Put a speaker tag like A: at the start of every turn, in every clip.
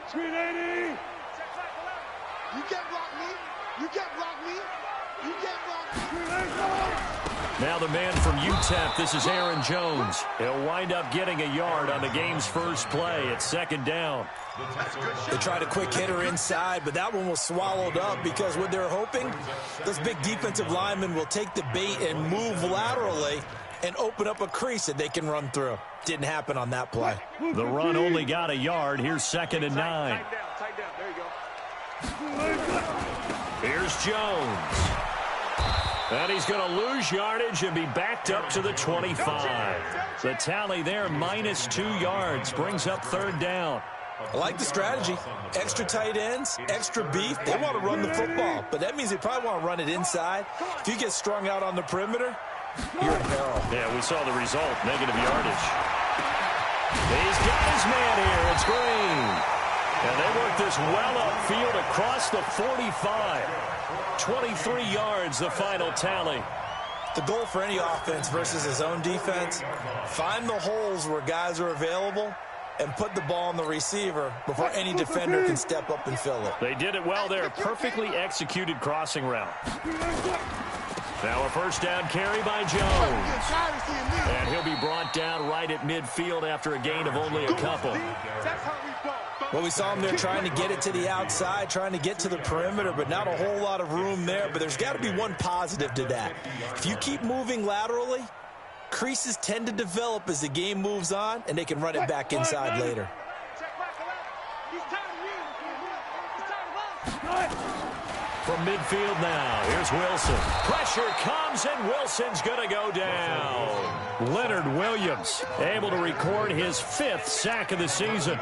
A: Screen 80.
B: You can't block me. You can't block me. You can't block me.
C: Now the man from UTEP, this is Aaron Jones. He'll wind up getting a yard on the game's first play. It's second down.
D: They tried a quick hitter inside, but that one was swallowed up because what they're hoping, those big defensive linemen will take the bait and move laterally and open up a crease that they can run through. Didn't happen on that play.
C: The run only got a yard. Here's second and 9.
A: Tight down. There you go.
C: Here's Jones. And he's going to lose yardage and be backed up to the 25. The tally there, -2 yards, brings up third down.
D: I like the strategy. Extra tight ends, extra beef. They want to run the football, but that means they probably want to run it inside. If you get strung out on the perimeter, you're in peril.
C: Yeah, we saw the result, negative yardage. He's got his man here. It's Green. And they work this well upfield across the 45. 23 yards, the final tally.
D: The goal for any offense versus his own defense, find the holes where guys are available and put the ball on the receiver before any defender can step up and fill it.
C: They did it well there. Perfectly executed crossing route. Now a first down carry by Jones. And he'll be brought down right at midfield after a gain of only a couple.
D: Well, we saw him there trying to get it to the outside, trying to get to the perimeter, but not a whole lot of room there. But there's got to be one positive to that. If you keep moving laterally, creases tend to develop as the game moves on, and they can run it back inside later.
C: From midfield now, here's Wilson. Pressure comes, and Wilson's going to go down. Leonard Williams able to record his 5th sack of the season.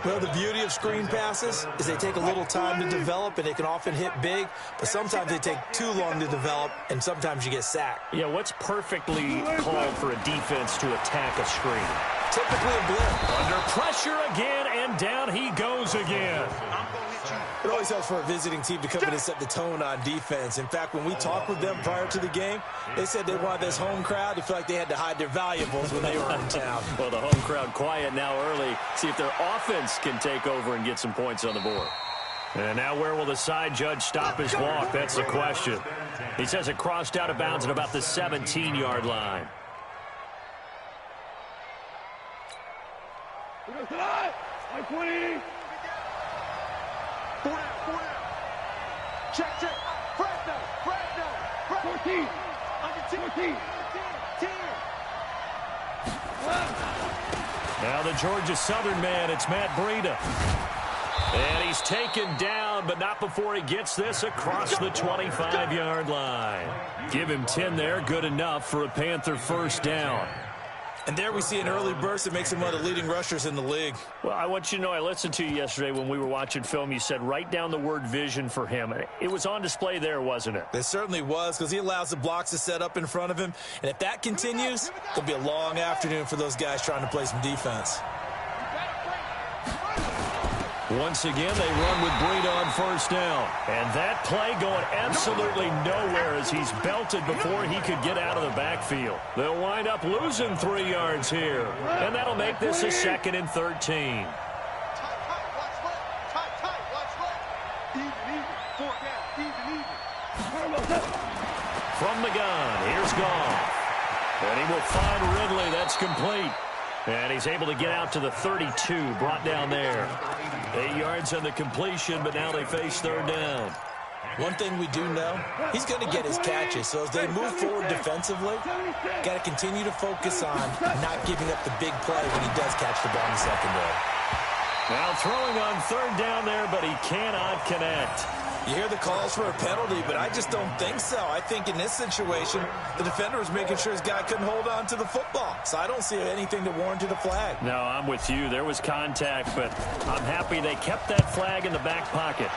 D: Well, the beauty of screen passes is they take a little time to develop, and they can often hit big, but sometimes they take too long to develop, and sometimes you get sacked.
C: Yeah, what's perfectly called for a defense to attack a screen?
D: Typically a blitz.
C: Under pressure again, and down he goes again.
D: It always helps for a visiting team to come in and set the tone on defense. In fact, when we talked with them prior to the game, they said they wanted this home crowd to feel like they had to hide their valuables when they were in town.
C: Well, the home crowd quiet now early. See if their offense can take over and get some points on the board. And now where will the side judge stop his walk? That's the question. He says it crossed out of bounds at about the 17-yard line.
A: Check. Fresno. 14. Under 10.
C: Now the Georgia Southern man, it's Matt Breida. And he's taken down, but not before he gets this across the 25-yard line. Give him 10 there, good enough for a Panther first down.
D: And there we see an early burst that makes him one of the leading rushers in the league.
C: Well, I want you to know, I listened to you yesterday when we were watching film. You said write down the word vision for him. It was on display there, wasn't it?
D: It certainly was, because he allows the blocks to set up in front of him. And if that continues, it'll be a long afternoon for those guys trying to play some defense.
C: Once again, they run with Breida on first down. And that play going absolutely nowhere as he's belted before he could get out of the backfield. They'll wind up losing 3 yards here. And that'll make this a 2nd and 13. From the gun, here's Goff. And he will find Ridley. That's complete. And he's able to get out to the 32, brought down there. 8 yards on the completion, but now they face third down.
D: One thing we do know, he's going to get his catches. So as they move forward defensively, got to continue to focus on not giving up the big play when he does catch the ball in the secondary.
C: Now throwing on third down there, but he cannot connect.
D: You hear the calls for a penalty, but I just don't think so. I think in this situation, the defender was making sure his guy couldn't hold on to the football. So I don't see anything that warranted a flag.
C: No, I'm with you. There was contact, but I'm happy they kept that flag in the back pocket.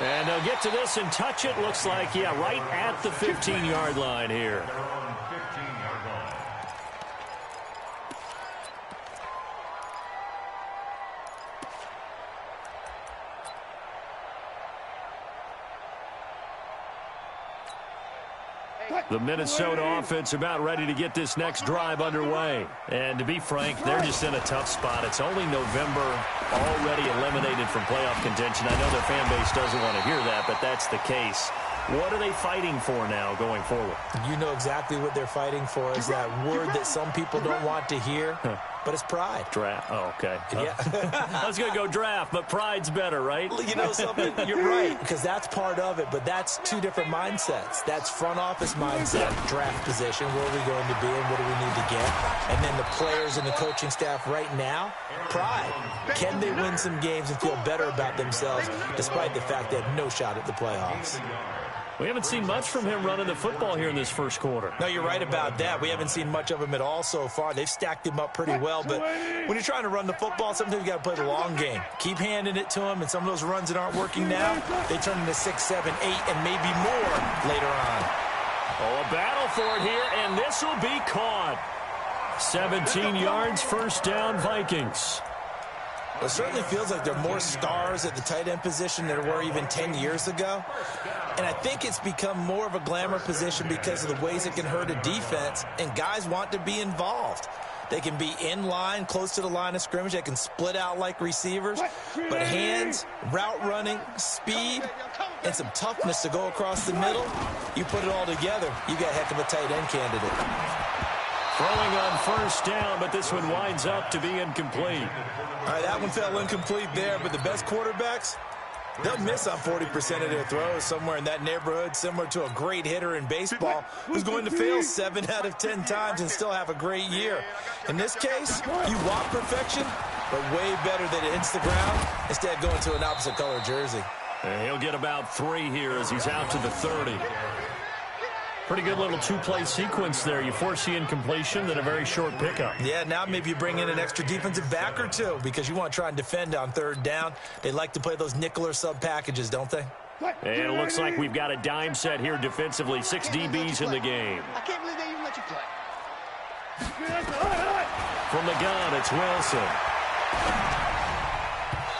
C: And they'll get to this and touch it. Looks like, yeah, right at the 15-yard line here. The Minnesota offense about ready to get this next drive underway. And to be frank, they're just in a tough spot. It's only November, already eliminated from playoff contention. I know their fan base doesn't want to hear that, but that's the case. What are they fighting for now going forward?
D: You know exactly what they're fighting for is that word that some people don't want to hear, but it's pride.
C: Draft. Oh, okay.
D: Yeah.
C: I was going to go draft, but pride's better, right?
D: You know something? You're right, because that's part of it, but that's two different mindsets. That's front office mindset, draft position, where are we going to be and what do we need to get? And then the players and the coaching staff right now, pride. Can they win some games and feel better about themselves despite the fact they have no shot at the playoffs?
C: We haven't seen much from him running the football here in this first quarter.
D: No, you're right about that. We haven't seen much of him at all so far. They've stacked him up pretty well, but when you're trying to run the football, sometimes you got to play the long game. Keep handing it to him, and some of those runs that aren't working now, they turn into 6, 7, 8, and maybe more later on.
C: Oh, a battle for it here, and this will be caught. 17 yards, first down, Vikings.
D: It certainly feels like there are more stars at the tight end position than there were even 10 years ago. And I think it's become more of a glamour position because of the ways it can hurt a defense, and guys want to be involved. They can be in line, close to the line of scrimmage. They can split out like receivers. But hands, route running, speed, and some toughness to go across the middle, you put it all together, you got a heck of a tight end candidate.
C: Throwing on first down, but this one winds up to be incomplete.
D: All right, that one fell incomplete there, but the best quarterbacks, they'll miss on 40% of their throws, somewhere in that neighborhood, similar to a great hitter in baseball who's going to fail 7 out of 10 times and still have a great year. In this case, you want perfection, but way better that it hits the ground instead of going to an opposite color jersey.
C: And he'll get about 3 here as he's out to the 30. Pretty good little two-play sequence there. You force the incompletion, then a very short pickup.
D: Yeah, now maybe you bring in an extra defensive back or two because you want to try and defend on third down. They like to play those nickel or sub packages, don't they?
C: And it looks like we've got a dime set here defensively. 6 DBs in the game.
B: I can't believe they even let you play.
C: From the gun, it's Wilson.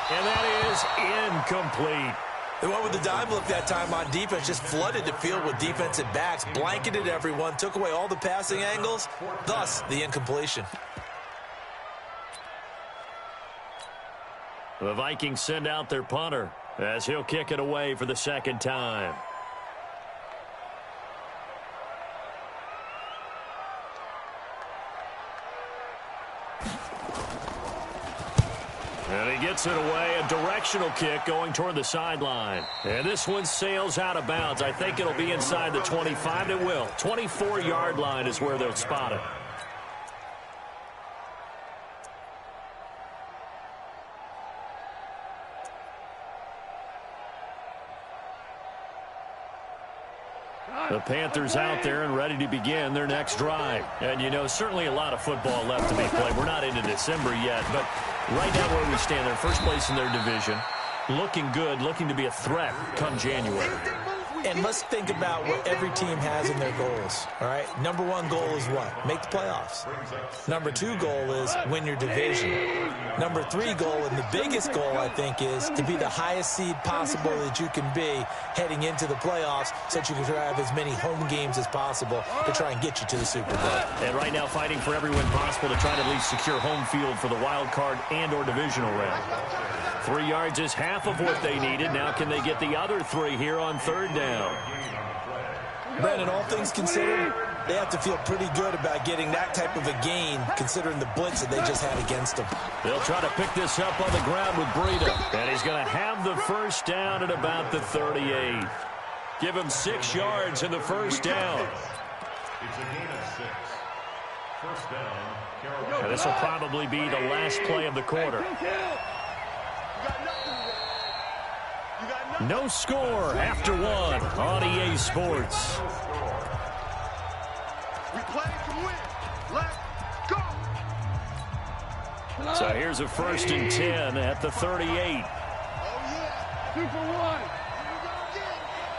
C: And that is incomplete.
D: They went with the dime look that time on defense, just flooded the field with defensive backs, blanketed everyone, took away all the passing angles, thus the incompletion.
C: The Vikings send out their punter as he'll kick it away for the second time. And he gets it away, a directional kick going toward the sideline. And this one sails out of bounds. I think it'll be inside the 25. It will. 24-yard line is where they'll spot it. The Panthers out there and ready to begin their next drive. And, you know, certainly a lot of football left to be played. We're not into December yet, but right now where we stand, they're first place in their division. Looking good, looking to be a threat come January.
D: And let's think about what every team has in their goals, all right? Number 1 goal is what? Make the playoffs. Number 2 goal is win your division. Number 3 goal, and the biggest goal, I think, is to be the highest seed possible that you can be heading into the playoffs so that you can have as many home games as possible to try and get you to the Super Bowl.
C: And right now fighting for every win possible to try to at least secure home field for the wild card and or divisional round. 3 yards is half of what they needed. Now can they get the other 3 here on third down?
D: Brandon, all things considered, they have to feel pretty good about getting that type of a gain considering the blitz that they just had against them.
C: They'll try to pick this up on the ground with Breida. And he's going to have the first down at about the 38. Give him 6 yards in the first down.
A: It's a gain of 6. First down, Carolina.
C: And this will probably be the last play of the quarter. No score after 1 on EA Sports.
B: We play to win. Let's go.
C: So here's a 1st and 10 at the 38.
B: Oh, yeah.
A: 2 for 1.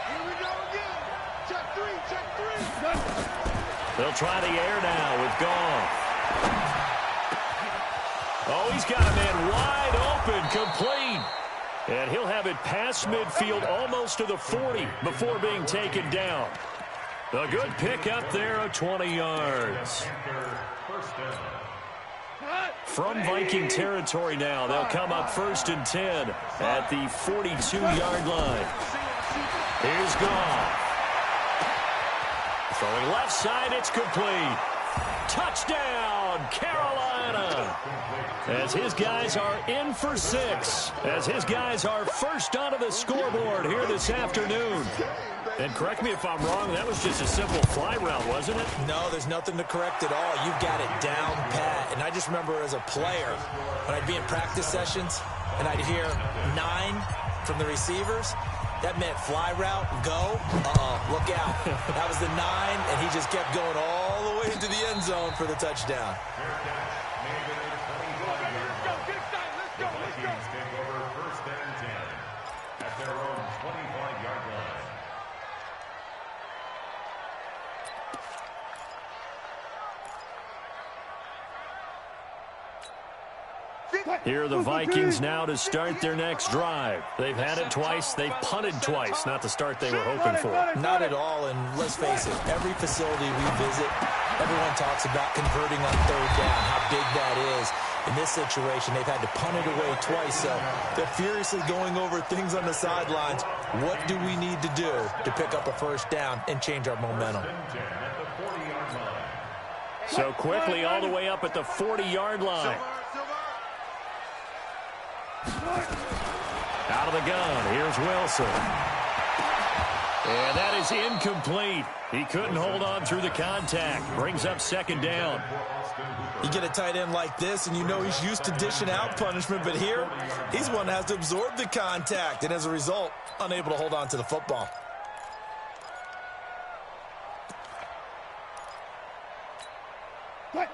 B: Here we go again. Check 3, check 3.
C: They'll try the air now with Goff. Oh, he's got a man wide open, complete. And he'll have it past midfield almost to the 40 before being taken down. A good pick up there of 20 yards.
A: First down.
C: From Viking territory now, they'll come up 1st and 10 at the 42-yard line. Here's Goff. Throwing left side, it's complete. Touchdown, Carolina. As his guys are in for 6. As his guys are first onto the scoreboard here this afternoon. And correct me if I'm wrong, that was just a simple fly route, wasn't it?
D: No, there's nothing to correct at all. You got it down pat. And I just remember as a player, when I'd be in practice sessions and I'd hear 9 from the receivers, that meant fly route, go, look out. That was the 9, and he just kept going all the way into the end zone for the touchdown.
C: Here are the Vikings now to start their next drive. They've had it twice. They've punted twice. Not the start they were hoping for.
D: Not at all, and let's face it, every facility we visit, everyone talks about converting on 3rd down, how big that is. In this situation, they've had to punt it away twice, so they're furiously going over things on the sidelines. What do we need to do to pick up a 1st down and change our momentum?
C: So quickly all the way up at the 40-yard line. Out of the gun, here's Wilson. And that is incomplete. He couldn't hold on through the contact. Brings up 2nd down.
D: You get a tight end like this, and you know he's used to dishing out punishment, but here, he's one that has to absorb the contact, and as a result, unable to hold on to the football.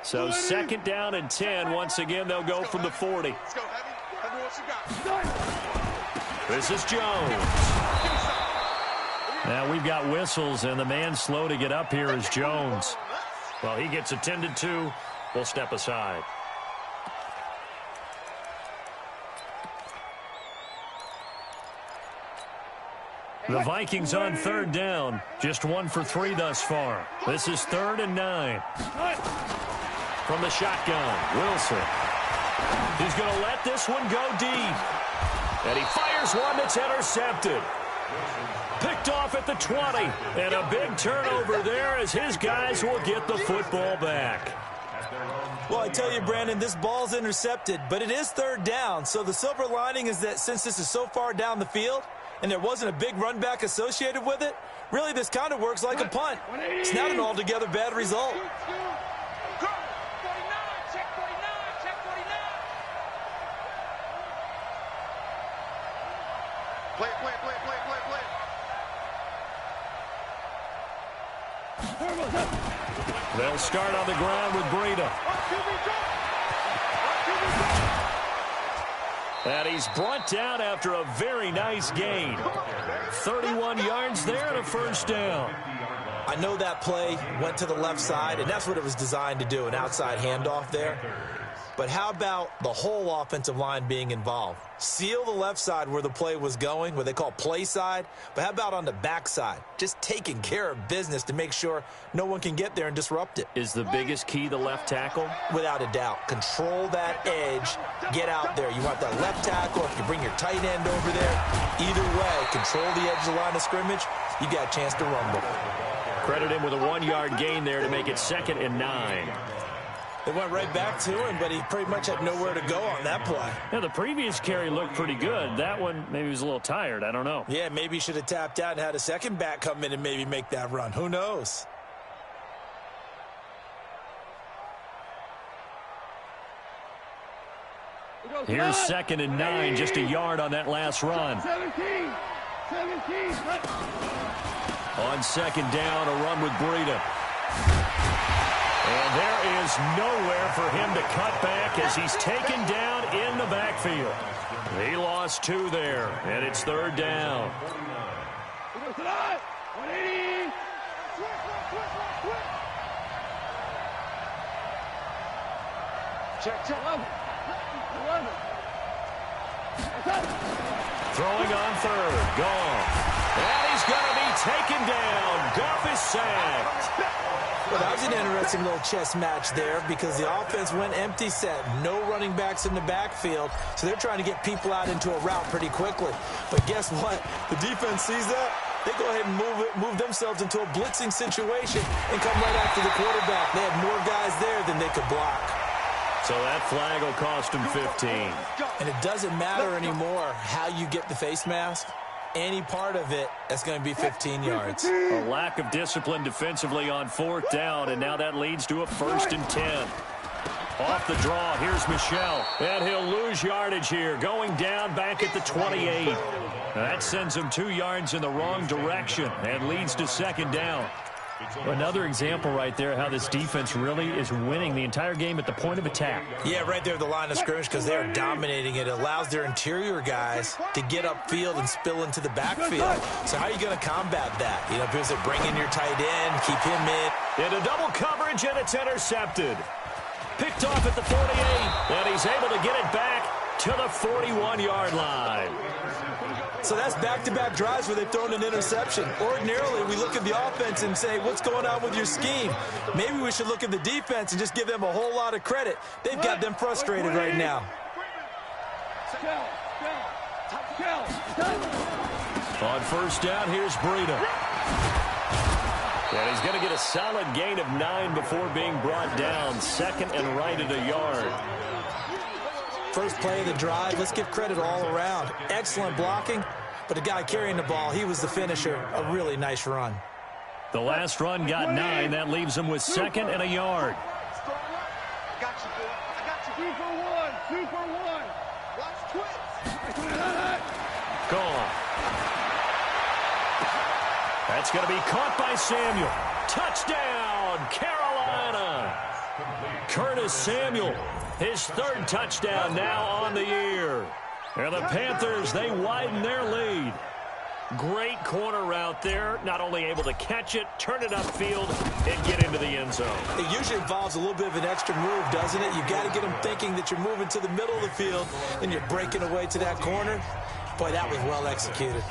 C: So 2nd down and 10. Once again, they'll go from the 40. This is Jones. Now we've got whistles, and the man slow to get up here is Jones. Well, he gets attended to. We'll step aside. The Vikings on 3rd down. Just 1 for 3 thus far. This is 3rd and 9. From the shotgun, Wilson. He's going to let this one go deep. And he fires one that's intercepted. Picked off at the 20. And a big turnover there as his guys will get the football back.
D: Well, I tell you, Brandon, this ball's intercepted, but it is 3rd down. So the silver lining is that since this is so far down the field and there wasn't a big run back associated with it, really this kind of works like a punt. It's not an altogether bad result.
C: They'll start on the ground with Breida. And he's brought down after a very nice gain. 31 yards there and a 1st down.
D: I know that play went to the left side, and that's what it was designed to do, an outside handoff there. But how about the whole offensive line being involved? Seal the left side where the play was going, what they call play side. But how about on the back side? Just taking care of business to make sure no one can get there and disrupt it.
C: Is the biggest key the left tackle?
D: Without a doubt. Control that edge. Get out there. You want that left tackle. If you bring your tight end over there, either way, control the edge of the line of scrimmage. You got a chance to rumble.
C: Credit him with a 1-yard gain there to make it 2nd and 9.
D: They went right back to him, but he pretty much had nowhere to go on that play.
C: Yeah, the previous carry looked pretty good. That one, maybe he was a little tired. I don't know.
D: Yeah, maybe he should have tapped out and had a second back come in and maybe make that run. Who knows?
C: Here's 2nd and 9, just a yard on that last run.
B: 17.
C: On 2nd down, a run with Breida. And there is nowhere for him to cut back as he's taken down in the backfield. He lost 2 there, and it's 3rd down.
B: Check.
C: Throwing on 3rd, Goff. And he's going to be taken down. Goff is sacked.
D: Well, that was an interesting little chess match there because the offense went empty set. No running backs in the backfield, so they're trying to get people out into a route pretty quickly. But guess what? The defense sees that. They go ahead and move themselves into a blitzing situation and come right after the quarterback. They had more guys there than they could block.
C: So that flag will cost him 15.
D: And it doesn't matter anymore how you get the face mask. Any part of it, that's going to be 15 yards.
C: A lack of discipline defensively on 4th down, and now that leads to a 1st and 10. Off the draw, here's Michel. And he'll lose yardage here, going down back at the 28. That sends him 2 yards in the wrong direction and leads to 2nd down. Another example right there how this defense really is winning the entire game at the point of attack.
D: Yeah, right there at the line of scrimmage because they're dominating it. It allows their interior guys to get upfield and spill into the backfield. So how are you going to combat that? You know, because they bring in your tight end, keep him in.
C: Into double coverage, and it's intercepted. Picked off at the 48, and he's able to get it back to the 41-yard line.
D: So that's back-to-back drives where they've thrown an interception. Ordinarily, we look at the offense and say, what's going on with your scheme? Maybe we should look at the defense and just give them a whole lot of credit. They've got them frustrated right now.
C: On 1st down, here's Breida. And he's going to get a solid gain of 9 before being brought down. 2nd and right at a yard.
D: First play of the drive, let's give credit all around. Excellent blocking, but the guy carrying the ball, he was the finisher. A really nice run.
C: The last run got 9. That leaves him with 2nd and a yard.
B: I got you, boy. I got you. 2 for 1. 2 for 1. Watch twitch.
C: Gone. That's going to be caught by Samuel. Touchdown, Carolina. Curtis Samuel, his 3rd touchdown now on the year. And the Panthers, they widen their lead. Great corner route there. Not only able to catch it, turn it upfield, and get into the end zone.
D: It usually involves a little bit of an extra move, doesn't it? You've got to get them thinking that you're moving to the middle of the field and you're breaking away to that corner. Boy, that was well executed.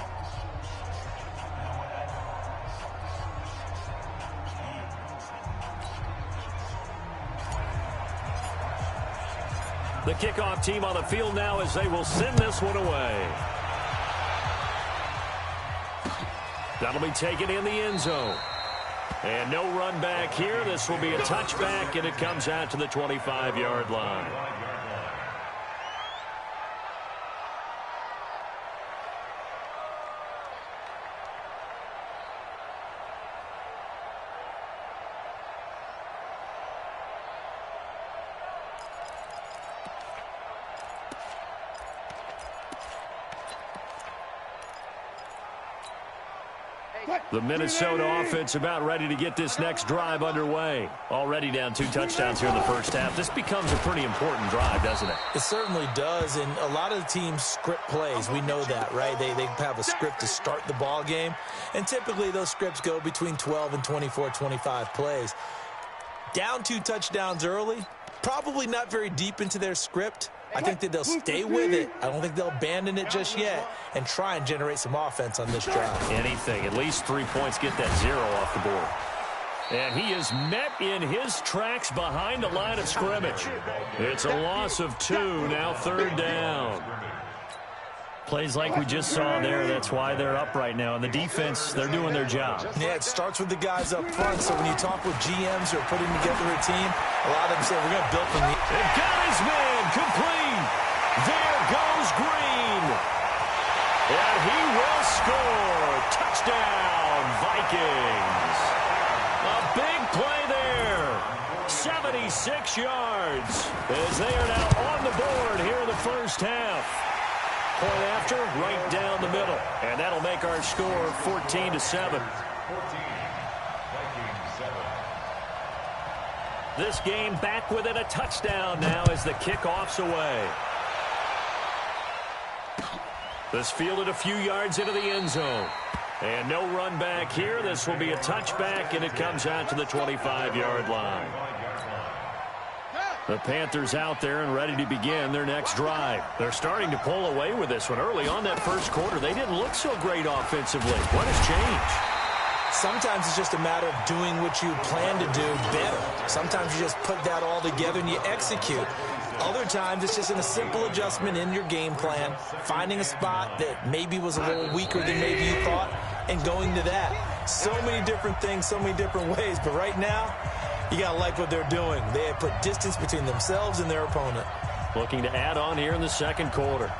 C: The kickoff team on the field now as they will send this one away. That'll be taken in the end zone. And no run back here. This will be a touchback, and it comes out to the 25-yard line. The Minnesota offense about ready to get this next drive underway. Already down 2 touchdowns here in the 1st half. This becomes a pretty important drive, doesn't it?
D: It certainly does, and a lot of the teams script plays. We know that, right? They have a script to start the ball game, and typically those scripts go between 12 and 24, 25 plays. Down 2 touchdowns early, probably not very deep into their script. I think that they'll stay with it. I don't think they'll abandon it just yet and try and generate some offense on this drive.
C: Anything. At least 3 points. Get that 0 off the board. And he is met in his tracks behind the line of scrimmage. It's a loss of 2. Now 3rd down. Plays like we just saw there, that's why they're up right now. And the defense, they're doing their job.
D: Yeah, it starts with the guys up front. So when you talk with GMs who are putting together a team, a lot of them say, we're going to build from the...
C: They've got his man complete. There goes Green. And he will score. Touchdown, Vikings. A big play there. 76 yards as they are now on the board here in the 1st half. Point after, right down the middle. And that'll make our score 14-7. This game back within a touchdown now as the kickoff's away. This fielded a few yards into the end zone. And no run back here. This will be a touchback, and it comes out to the 25-yard line. The Panthers out there and ready to begin their next drive. They're starting to pull away with this one. Early on that first quarter, they didn't look so great offensively. What has changed?
D: Sometimes it's just a matter of doing what you plan to do better. Sometimes you just put that all together and you execute. Other times it's just a simple adjustment in your game plan, finding a spot that maybe was a little weaker than maybe you thought, and going to that. So many different things, so many different ways, but right now, you got to like what they're doing. They have put distance between themselves and their opponent.
C: Looking to add on here in the second quarter.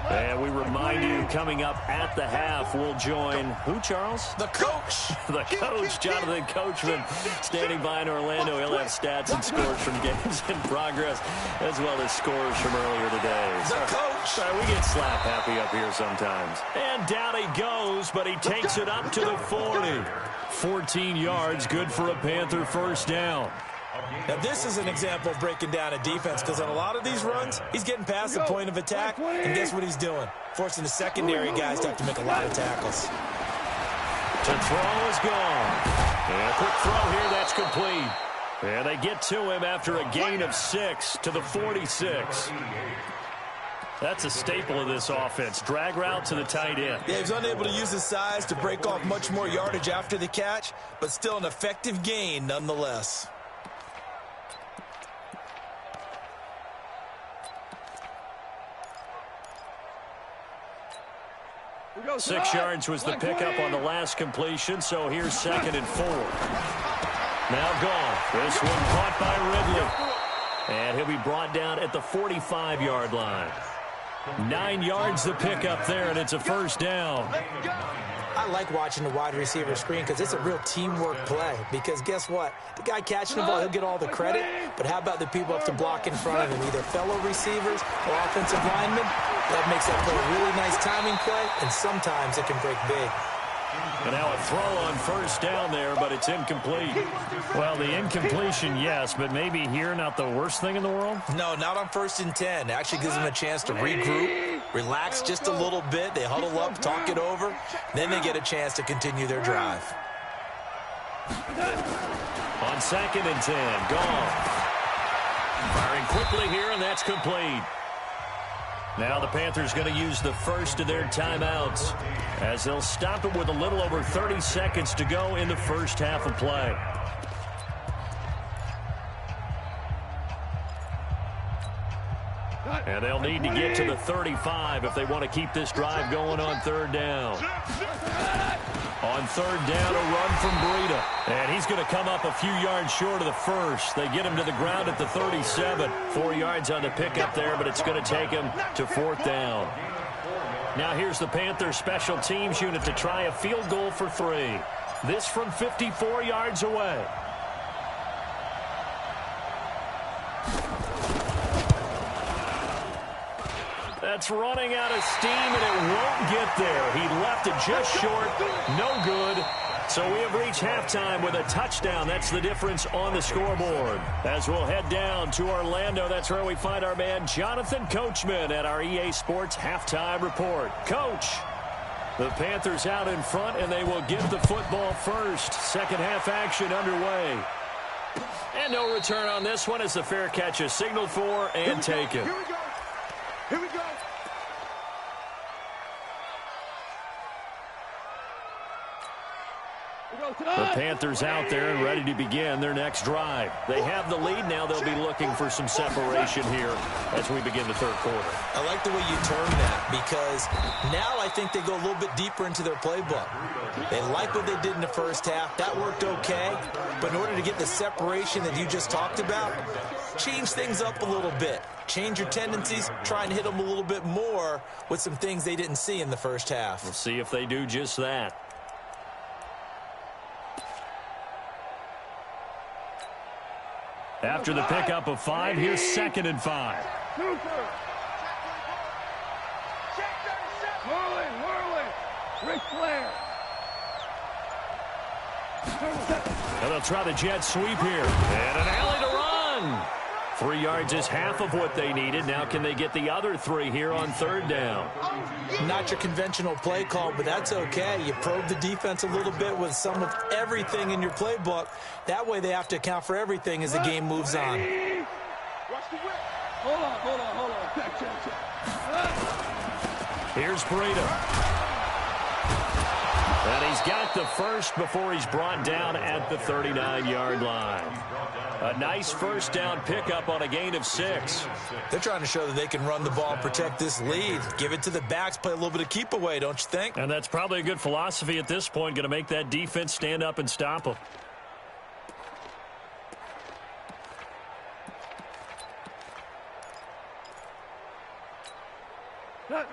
C: And we remind you, coming up at the half, we'll join who, Charles?
D: The coach.
C: The coach, Jonathan Coachman, standing by in Orlando. He'll have stats and scores from games in progress, as well as scores from earlier today.
D: The coach.
C: Sorry, we get slap happy up here sometimes. And down he goes, but he takes it up to the 40. 14 yards, good for a Panther first down.
D: Now, this is an example of breaking down a defense, because on a lot of these runs, he's getting past the point of attack, and guess what he's doing? Forcing the secondary guys to have to make a lot of tackles.
C: To throw is gone. And a quick throw here, that's complete. And they get to him after a gain of 6 to the 46. That's a staple of this offense. Drag route to the tight end.
D: Yeah, he was unable to use his size to break off much more yardage after the catch, but still an effective gain nonetheless.
C: 6 yards was the pickup on the last completion, so here's 2nd and 4. Now gone. This one caught by Ridley. And he'll be brought down at the 45-yard line. 9 yards the pickup there, and it's a first down.
D: I like watching the wide receiver screen because it's a real teamwork play. Because guess what? The guy catching the ball, he'll get all the credit. But how about the people up to block in front of him, either fellow receivers or offensive linemen? That makes that play a really nice timing play, and sometimes it can break big.
C: And now a throw on first down there, but it's incomplete. Well, the incompletion, yes, but maybe here not the worst thing in the world?
D: No, not on 1st and 10. It actually gives them a chance to regroup, relax just a little bit. They huddle up, talk it over. Then they get a chance to continue their drive.
C: On 2nd and 10, gone. Firing quickly here, and that's complete. Now the Panthers going to use the first of their timeouts as they'll stop it with a little over 30 seconds to go in the first half of play. And they'll need to get to the 35 if they want to keep this drive going on 3rd down. On 3rd down, a run from Breida. And he's going to come up a few yards short of the first. They get him to the ground at the 37. 4 yards on the pickup there, but it's going to take him to 4th down. Now here's the Panthers special teams unit to try a field goal for 3. This from 54 yards away. That's running out of steam, and it won't get there. He left it just short. No good. So we have reached halftime with a touchdown. That's the difference on the scoreboard. As we'll head down to Orlando, that's where we find our man Jonathan Coachman at our EA Sports Halftime Report. Coach, the Panthers out in front, and they will get the football first. Second half action underway. And no return on this one as the fair catch is signaled for and taken.
B: Here we go. Here we go.
C: The Panthers out there and ready to begin their next drive. They have the lead now. They'll be looking for some separation here as we begin the 3rd quarter.
D: I like the way you term that, because now I think they go a little bit deeper into their playbook. They like what they did in the first half. That worked okay. But in order to get the separation that you just talked about, change things up a little bit. Change your tendencies. Try and hit them a little bit more with some things they didn't see in the first half.
C: We'll see if they do just that. After the pickup of 5, here's 2nd and 5.
B: Ric Flair.
C: And they'll try the jet sweep here. And an alley to run. 3 yards is half of what they needed. Now can they get the other 3 here on third down?
D: Not your conventional play call, but that's okay. You probe the defense a little bit with some of everything in your playbook. That way they have to account for everything as the game moves on.
B: Hold on.
C: Here's Breida. And he's got the first before he's brought down at the 39-yard line. A nice first down pickup on a gain of 6.
D: They're trying to show that they can run the ball and protect this lead. Give it to the backs, play a little bit of keep away, don't you think?
C: And that's probably a good philosophy at this point, going to make that defense stand up and stop them.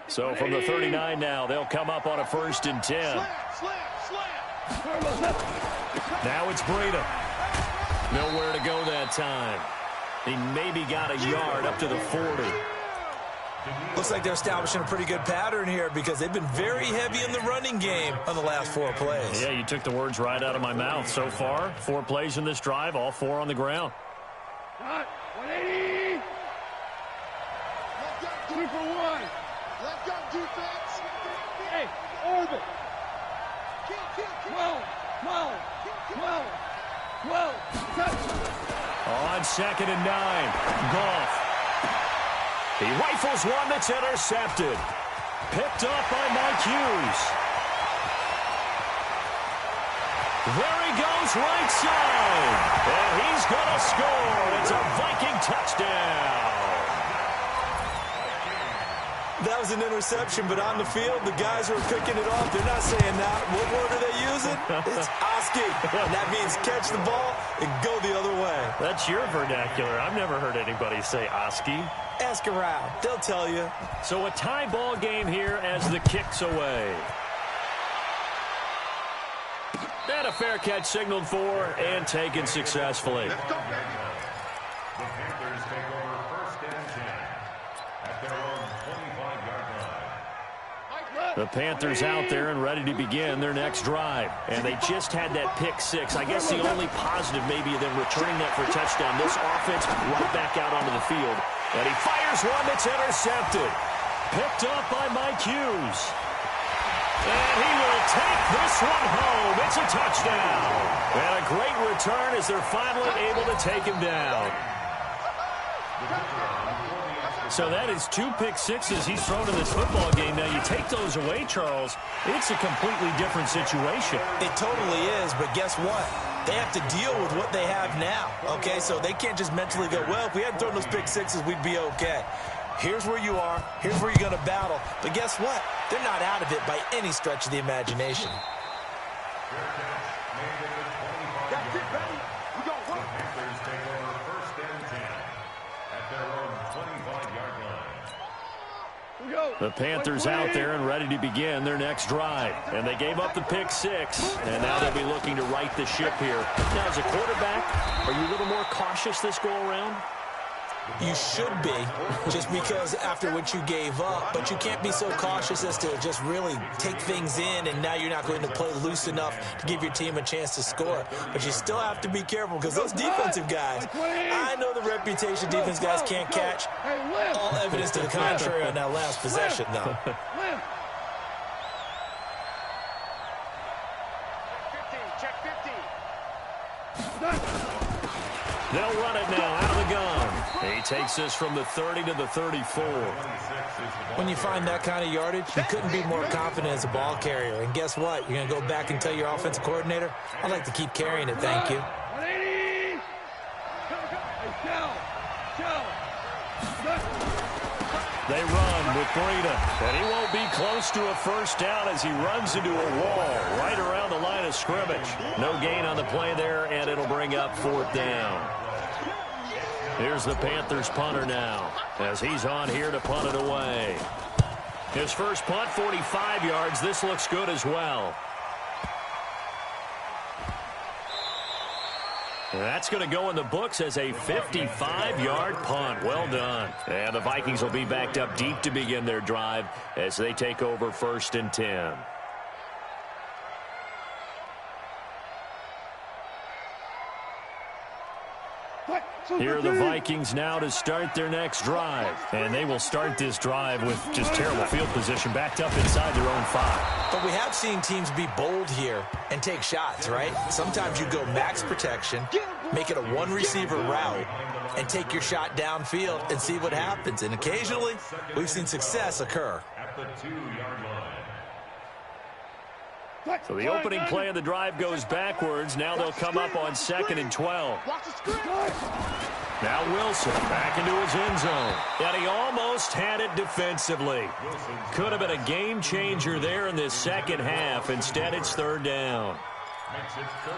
C: So from the 39 now, they'll come up on a 1st and 10. Now it's Breida. Nowhere to go that time. He maybe got a yard up to the 40.
D: Looks like they're establishing a pretty good pattern here because they've been very heavy in the running game on the last 4 plays.
C: Yeah, you took the words right out of my mouth. So far, 4 plays in this drive, all 4 on the ground.
B: 180. 2 for 1. Let go, defense. Hey, orbit. 12. Touch.
C: On 2nd and 9, Goff. He rifles one that's intercepted. Picked up by Mike Hughes. There he goes right side. And he's going to score. It's a Viking touchdown.
D: That was an interception, but on the field, the guys who are picking it off, they're not saying that. What word are they using? It's Oski. And that means catch the ball and go the other way.
C: That's your vernacular. I've never heard anybody say Oski.
D: Ask around. They'll tell you.
C: So a tie ball game here as the kick's away. And a fair catch signaled for and taken successfully.
A: The Panthers take over 1st and 10 at their own 25-yard line.
C: The Panthers out there and ready to begin their next drive. And they just had that pick 6. I guess the only positive maybe of them returning that for a touchdown. This offense right back out onto the field. And he fires one that's intercepted. Picked up by Mike Hughes. And he will take this one home. It's a touchdown. And a great return as they're finally able to take him down. So that is 2 pick sixes he's thrown in this football game. Now you take those away, Charles, it's a completely different situation.
D: It totally is, but guess what? They have to deal with what they have now, okay? So they can't just mentally go, well, if we hadn't thrown those pick sixes, we'd be okay. Here's where you are. Here's where you're going to battle. But guess what? They're not out of it by any stretch of the imagination.
B: That's it, baby. We go.
A: The Panthers take over 1st and 10 at their own 25-yard line.
B: We go.
C: The Panthers out there and ready to begin their next drive. And they gave up the pick 6, and now they'll be looking to right the ship here. Now, as a quarterback, are you a little more cautious this go-around?
D: You should be, just because after what you gave up, but you can't be so cautious as to just really take things in, and now you're not going to play loose enough to give your team a chance to score. But you still have to be careful because those defensive guys, I know the reputation defense guys can't catch. All evidence to the contrary on that last possession, though.
B: Check 50.
C: They'll run it now out of the gun. He takes this from the 30 to the 34.
D: When you find that kind of yardage, you couldn't be more confident as a ball carrier. And guess what? You're going to go back and tell your offensive coordinator, I'd like to keep carrying it, thank you.
B: 180.
C: They run with Breida, and he won't be close to a first down as he runs into a wall right around the line of scrimmage. No gain on the play there, and it'll bring up 4th down. Here's the Panthers punter now as he's on here to punt it away. His first punt, 45 yards. This looks good as well. And that's going to go in the books as a 55-yard punt. Well done. And the Vikings will be backed up deep to begin their drive as they take over 1st and 10. Here are the Vikings now to start their next drive. And they will start this drive with just terrible field position, backed up inside their own 5.
D: But we have seen teams be bold here and take shots, right? Sometimes you go max protection, make it a one-receiver route, and take your shot downfield and see what happens. And occasionally, we've seen success occur.
A: At the 2-yard line.
C: So the opening play of the drive goes backwards. Now they'll come up on 2nd and 12. Now Wilson back into his end zone. And he almost had it defensively. Could have been a game changer there in this second half. Instead, it's 3rd down.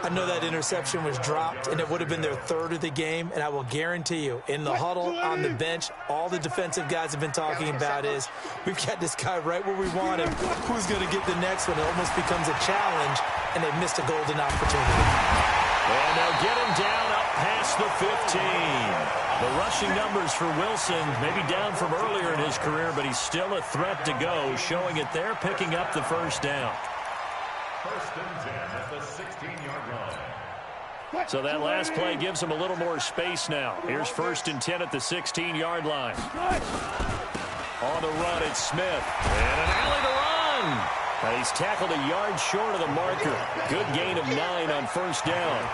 D: I know that interception was dropped, and it would have been their 3rd of the game, and I will guarantee you, in the huddle, on the bench, all the defensive guys have been talking about is, we've got this guy right where we want him. Who's going to get the next one? It almost becomes a challenge, and they missed a golden opportunity.
C: And they'll get him down up past the 15. The rushing numbers for Wilson, maybe down from earlier in his career, but he's still a threat to go, showing it there, picking up the 1st down.
A: 1st and 10 at the 16-yard line.
C: So that last play gives him a little more space now. Here's 1st and 10 at the 16-yard line. On the run, it's Smith. And an alley to run. And he's tackled a yard short of the marker. Good gain of 9 on 1st down.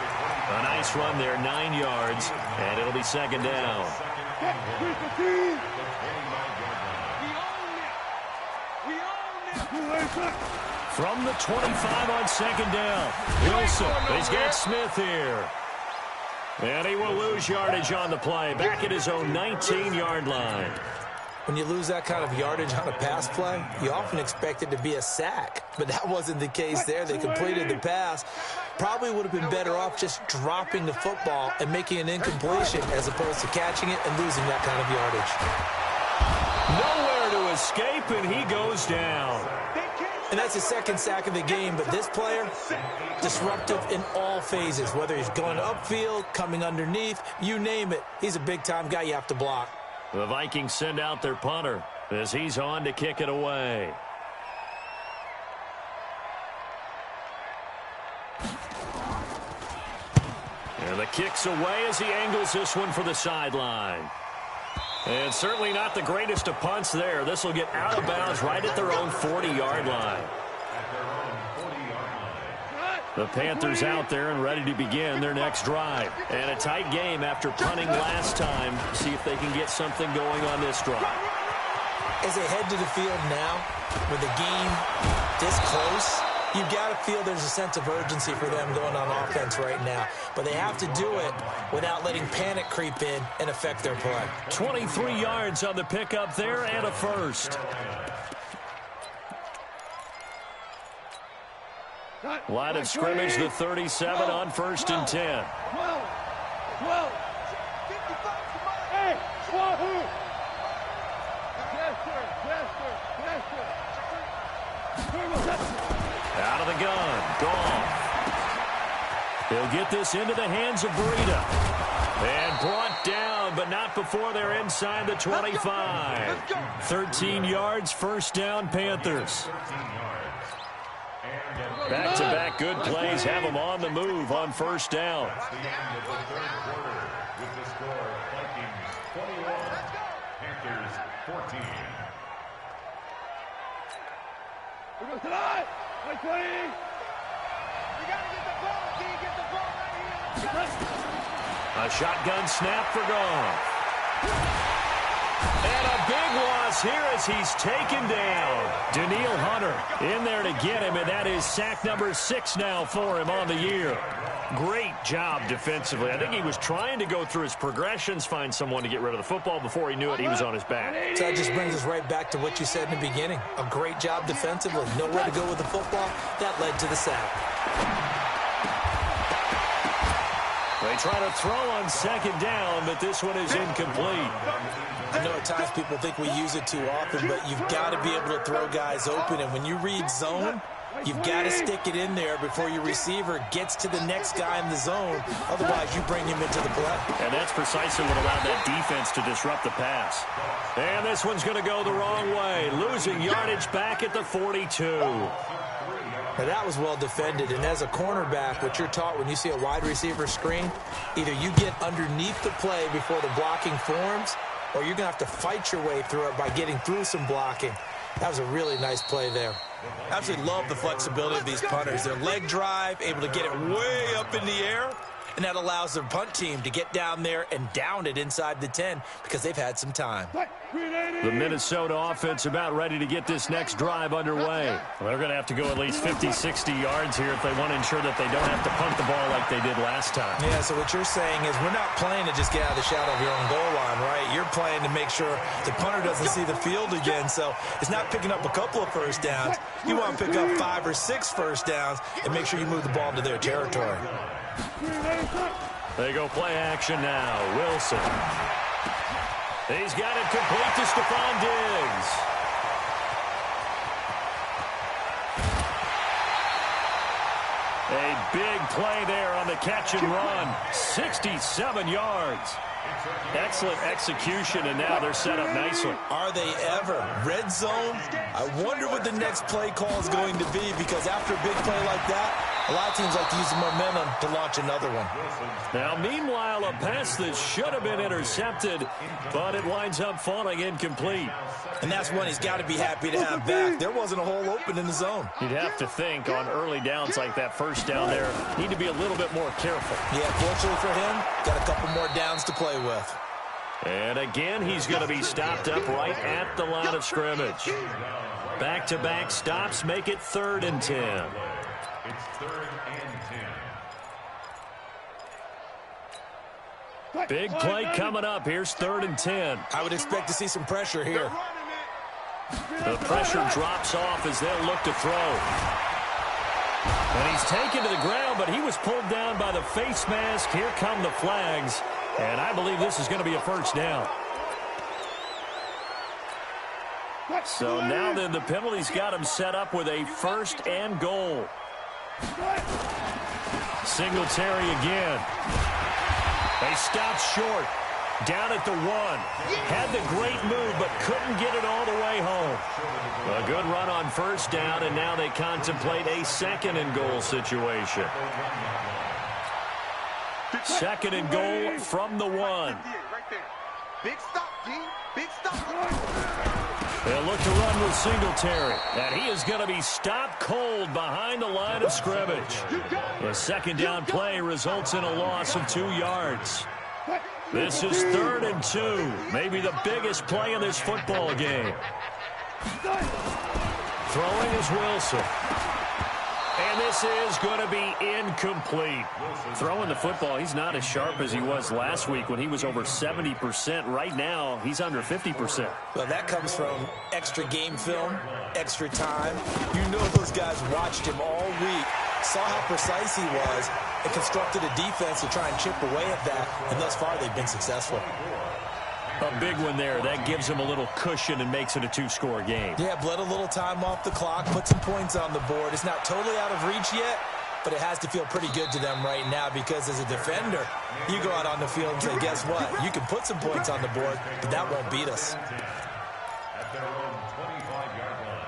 C: A nice run there, 9 yards. And it'll be 2nd down. From the 25 on 2nd down. Wilson, he's got Smith here. And he will lose yardage on the play. Back at his own 19-yard line.
D: When you lose that kind of yardage on a pass play, you often expect it to be a sack. But that wasn't the case there. They completed the pass. Probably would have been better off just dropping the football and making an incompletion as opposed to catching it and losing that kind of yardage.
C: Nowhere to escape, and he goes down.
D: And that's his 2nd sack of the game, but this player, disruptive in all phases, whether he's going upfield, coming underneath, you name it. He's a big-time guy you have to block.
C: The Vikings send out their punter as he's on to kick it away. And the kick's away as he angles this one for the sideline. And certainly not the greatest of punts there. This will get out of bounds right at their own 40-yard line. The Panthers out there and ready to begin their next drive. And a tight game after punting last time. See if they can get something going on this drive.
D: As they head to the field now, with the game this close, you've got to feel there's a sense of urgency for them going on offense right now. But they have to do it without letting panic creep in and affect their play.
C: 23 yards on the pickup there and a 1st. Line of scrimmage, the 37 on 1st and 10.
B: 12. Hey, Wahoo!
C: Out of the gun. Goff. He'll get this into the hands of Breida. And brought down, but not before they're inside the 25. 13 yards, 1st down, Panthers. Back-to-back good plays have them on the move on 1st down.
A: That's the end of the 3rd quarter with the score Vikings 21, Panthers 14.
B: We go tonight. Wait, you gotta get the ball. Can you get the ball right here?
C: A shotgun snap for Goff. And a big loss here as he's taken down. Danielle Hunter in there to get him, and that is sack number 6 now for him on the year. Great job defensively. I think he was trying to go through his progressions, find someone to get rid of the football. Before he knew it, he was on his back.
D: So that just brings us right back to what you said in the beginning. A great job defensively. Nowhere to go with the football. That led to the sack.
C: They try to throw on 2nd down, but this one is incomplete.
D: I know at times people think we use it too often, but you've got to be able to throw guys open. And when you read zone, you've got to stick it in there before your receiver gets to the next guy in the zone. Otherwise, you bring him into the play.
C: And that's precisely what allowed that defense to disrupt the pass. And this one's going to go the wrong way. Losing yardage back at the 42.
D: Now, that was well defended, and as a cornerback, what you're taught when you see a wide receiver screen, either you get underneath the play before the blocking forms, or you're going to have to fight your way through it by getting through some blocking. That was a really nice play there. Absolutely love the flexibility of these punters. Their leg drive, able to get it way up in the air, and that allows their punt team to get down there and down it inside the 10 because they've had some time.
C: The Minnesota offense about ready to get this next drive underway. They're going to have to go at least 50, 60 yards here if they want to ensure that they don't have to punt the ball like they did last time.
D: Yeah, so what you're saying is we're not playing to just get out of the shadow of your own goal line, right? You're playing to make sure the punter doesn't see the field again, so it's not picking up a couple of first downs. You want to pick up 5 or 6 first downs and make sure you move the ball into their territory.
C: They go play action now. Wilson. He's got it complete to Stephon Diggs. A big play there on the catch and run. 67 yards. Excellent execution, and now they're set up nicely.
D: Are they ever? Red zone? I wonder what the next play call is going to be, because after a big play like that, a lot of teams like to use the momentum to launch another one.
C: Now, meanwhile, a pass that should have been intercepted, but it winds up falling incomplete.
D: And that's one he's got to be happy to have back. There wasn't a hole open in the zone.
C: You'd have to think on early downs like that first down there, need to be a little bit more careful.
D: Yeah, fortunately for him, got a couple more downs to play with.
C: And again, he's going to be stopped up right at the line of scrimmage. Back-to-back stops make it 3rd and 10.
A: It's 3rd and 10.
C: Big play coming up. Here's 3rd and 10.
D: I would expect to see some pressure here.
C: The pressure drops off as they'll look to throw. And he's taken to the ground, but he was pulled down by the face mask. Here come the flags. And I believe this is going to be a first down. So now then the penalty's got him set up with a 1st and goal. Singletary again. They stopped short. Down at the 1. Had the great move, but couldn't get it all the way home. A good run on 1st down, and now they contemplate a 2nd and goal situation. 2nd and goal from the 1.
B: Big stop, G. Big stop.
C: They'll look to run with Singletary. And he is going to be stopped cold behind the line of scrimmage. The 2nd down play results in a loss of 2 yards. This is 3rd and 2. Maybe the biggest play in this football game. Throwing is Wilson. And this is going to be incomplete. Throwing the football, he's not as sharp as he was last week when he was over 70%. Right now, he's under 50%.
D: Well, that comes from extra game film, extra time. You know those guys watched him all week, saw how precise he was, and constructed a defense to try and chip away at that. And thus far, they've been successful.
C: A big one there. That gives him a little cushion and makes it a 2-score game.
D: Yeah, bled a little time off the clock, put some points on the board. It's not totally out of reach yet, but it has to feel pretty good to them right now because as a defender, you go out on the field and say, guess what? You can put some points on the board, but that won't beat us.
A: At their own 25-yard line.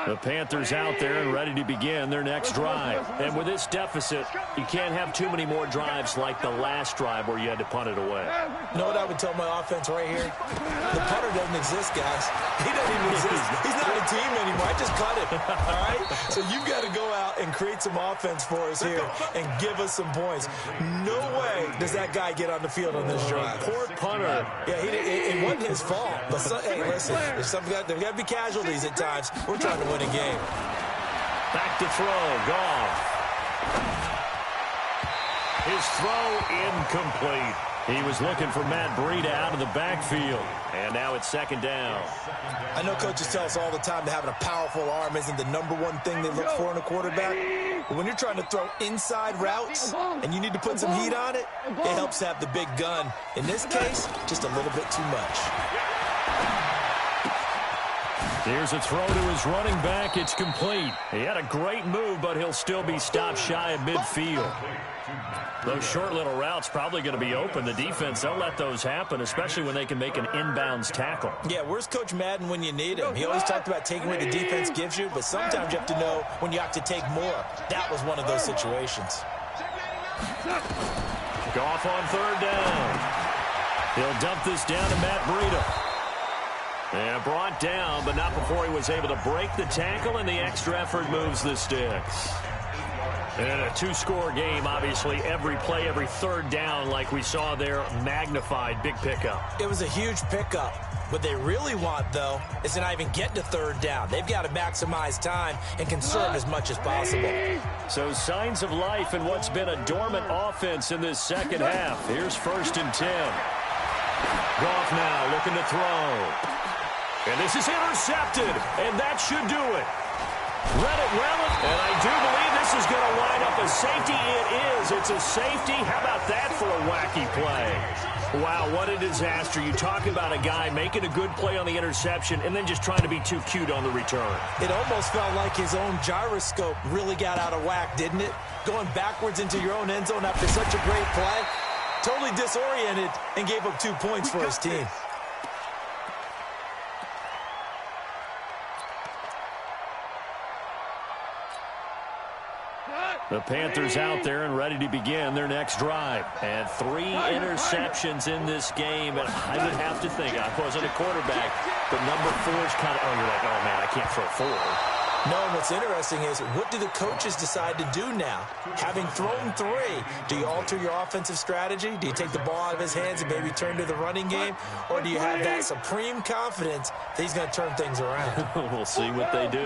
C: The Panthers out there and ready to begin their next drive. And with this deficit, you can't have too many more drives like the last drive where you had to punt it away.
D: You know what I would tell my offense right here? The punter doesn't exist, guys. He doesn't even exist. He's not a team anymore. I just cut it, all right? So you've got to go out and create some offense for us here and give us some points. No way does that guy get on the field on this drive.
C: Poor punter.
D: Yeah, it wasn't his fault. But hey, listen, there's got to be casualties at times. We're trying to win a game.
C: Back to throw. Goff. His throw incomplete. He was looking for Matt Breida out of the backfield. And now it's 2nd down.
D: I know coaches tell us all the time that having a powerful arm isn't the #1 thing they look for in a quarterback. But when you're trying to throw inside routes and you need to put some heat on it, it helps have the big gun. In this case, just a little bit too much.
C: Here's a throw to his running back. It's complete. He had a great move, but he'll still be stopped shy of midfield. Those short little routes probably going to be open. The defense, they'll let those happen, especially when they can make an inbounds tackle.
D: Yeah, where's Coach Madden when you need him? He always talked about taking what the defense gives you, but sometimes you have to know when you have to take more. That was one of those situations.
C: Goff on third down. He'll dump this down to Matt Breida. And brought down, but not before he was able to break the tackle, and the extra effort moves the sticks. And a two-score game, obviously, every play, every third down, like we saw there, magnified, big pickup.
D: It was a huge pickup. What they really want, though, is to not even get to third down. They've got to maximize time and conserve as much as possible.
C: So signs of life in what's been a dormant offense in this second half. Here's 1st and 10. Goff now looking to throw. And this is intercepted, and that should do it. Read it well, and I do believe this is going to wind up a safety. It is. It's a safety. How about that for a wacky play? Wow, what a disaster. You talk about a guy making a good play on the interception and then just trying to be too cute on the return.
D: It almost felt like his own gyroscope really got out of whack, didn't it? Going backwards into your own end zone after such a great play. Totally disoriented and gave up 2 points for his team.
C: The Panthers out there and ready to begin their next drive. And 3 interceptions in this game. And I would have to think, I wasn't a quarterback, but number 4 is kind of, oh, you're like, oh, man, I can't throw 4.
D: No, and what's interesting is, what do the coaches decide to do now? Having thrown 3, do you alter your offensive strategy? Do you take the ball out of his hands and maybe turn to the running game? Or do you have that supreme confidence that he's going to turn things around?
C: We'll see what they do.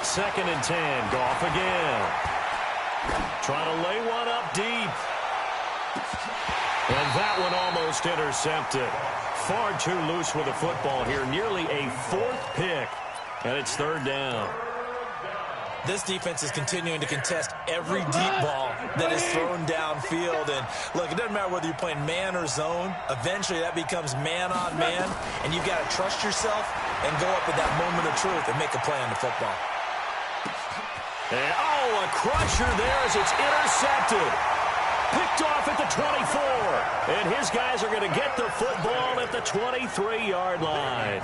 C: Second and 10. Goff again. Trying to lay one up deep. And that one almost intercepted. Far too loose with the football here. Nearly a 4th pick. And it's 3rd down.
D: This defense is continuing to contest every deep ball that is thrown downfield. And, look, it doesn't matter whether you're playing man or zone. Eventually, that becomes man-on-man. And you've got to trust yourself and go up at that moment of truth and make a play on the football.
C: And, oh, a crusher there as it's intercepted. Picked off at the 24. And his guys are going to get the football at the 23-yard line.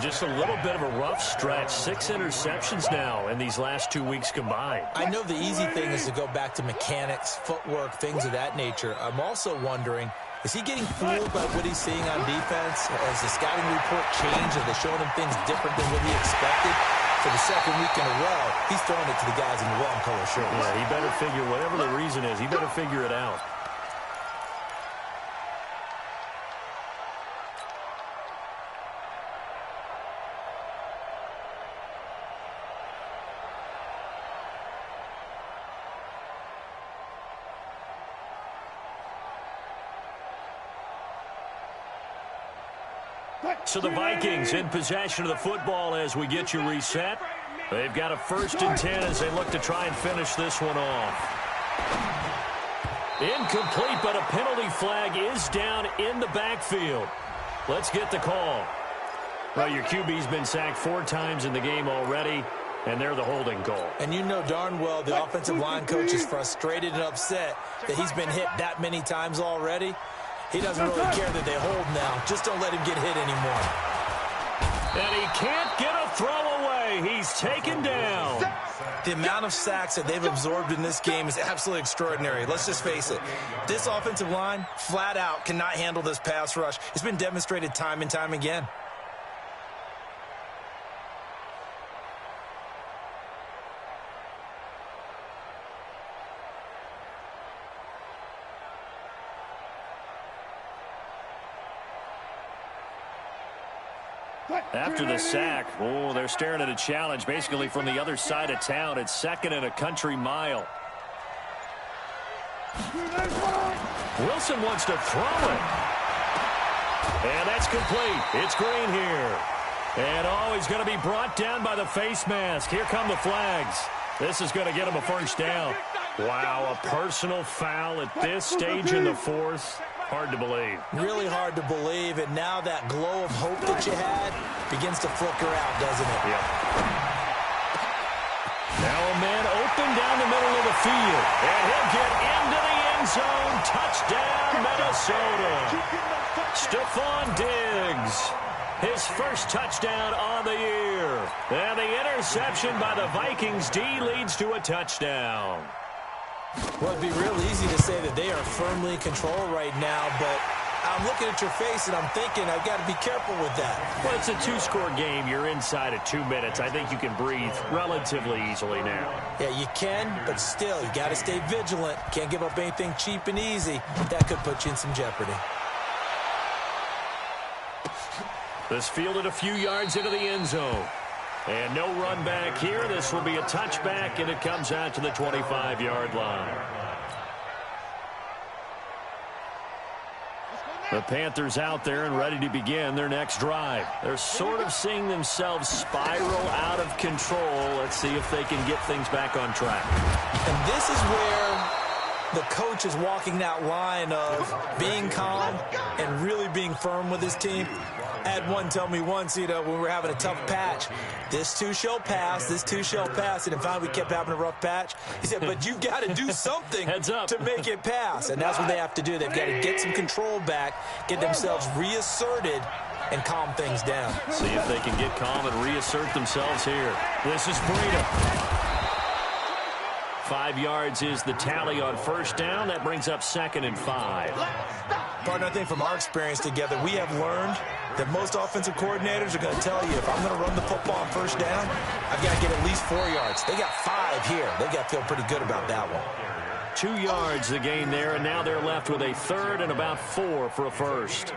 C: Just a little bit of a rough stretch. 6 interceptions now in these last 2 weeks combined.
D: I know the easy thing is to go back to mechanics, footwork, things of that nature. I'm also wondering, is he getting fooled by what he's seeing on defense? Has the scouting report changed? Are they showing him things different than what he expected? For the second week in a row, he's throwing it to the guys in the wrong color shirts.
C: Yeah, he better figure, whatever the reason is, he better figure it out. So the Vikings in possession of the football as we get you reset. They've got a 1st and 10 as they look to try and finish this one off. Incomplete, but a penalty flag is down in the backfield. Let's get the call. Well, your QB's been sacked 4 times in the game already, and they're the holding call.
D: And you know darn well the offensive line coach is frustrated and upset that he's been hit that many times already. He doesn't really care that they hold now. Just don't let him get hit anymore.
C: And he can't get a throw away. He's taken down.
D: The amount of sacks that they've absorbed in this game is absolutely extraordinary. Let's just face it. This offensive line, flat out, cannot handle this pass rush. It's been demonstrated time and time again.
C: After the sack, oh, they're staring at a challenge basically from the other side of town. It's 2nd and a country mile. Wilson wants to throw it. And that's complete. It's Green here. And, oh, he's going to be brought down by the face mask. Here come the flags. This is going to get him a 1st down. Wow, a personal foul at this stage in the fourth. Hard to believe.
D: Really hard to believe, and now that glow of hope that you had begins to flicker out, doesn't it?
C: Yep. Now a man open down the middle of the field, and he'll get into the end zone. Touchdown, Minnesota. Stephon Diggs, his first touchdown on the year. And the interception by the Vikings D leads to a touchdown.
D: Well, it'd be real easy to say that they are firmly in control right now, but I'm looking at your face and I'm thinking I've got to be careful with that.
C: Well, it's a two-score game. You're inside of 2 minutes. I think you can breathe relatively easily now.
D: Yeah, you can, but still, you got to stay vigilant. Can't give up anything cheap and easy. That could put you in some jeopardy.
C: This fielded a few yards into the end zone. And no run back here. This will be a touchback, and it comes out to the 25-yard line. The Panthers out there and ready to begin their next drive. They're sort of seeing themselves spiral out of control. Let's see if they can get things back on track.
D: And this is where the coach is walking that line of being calm and really being firm with his team. I had one tell me once, when we were having a tough patch, this too shall pass, this too shall pass, and finally we kept having a rough patch. He said, but you've got to do something to make it pass, and that's what they have to do. They've got to get some control back, get themselves reasserted, and calm things down.
C: See if they can get calm and reassert themselves here. This is Breida. 5 yards is the tally on first down. That brings up 2nd and 5.
D: Partner, I think from our experience together, we have learned that most offensive coordinators are going to tell you, if I'm going to run the football on first down, I've got to get at least 4 yards. They got 5 here. They got to feel pretty good about that one.
C: 2 yards the gain there, and now they're left with a 3rd and about 4 for a first.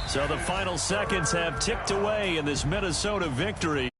C: So the final seconds have ticked away in this Minnesota victory.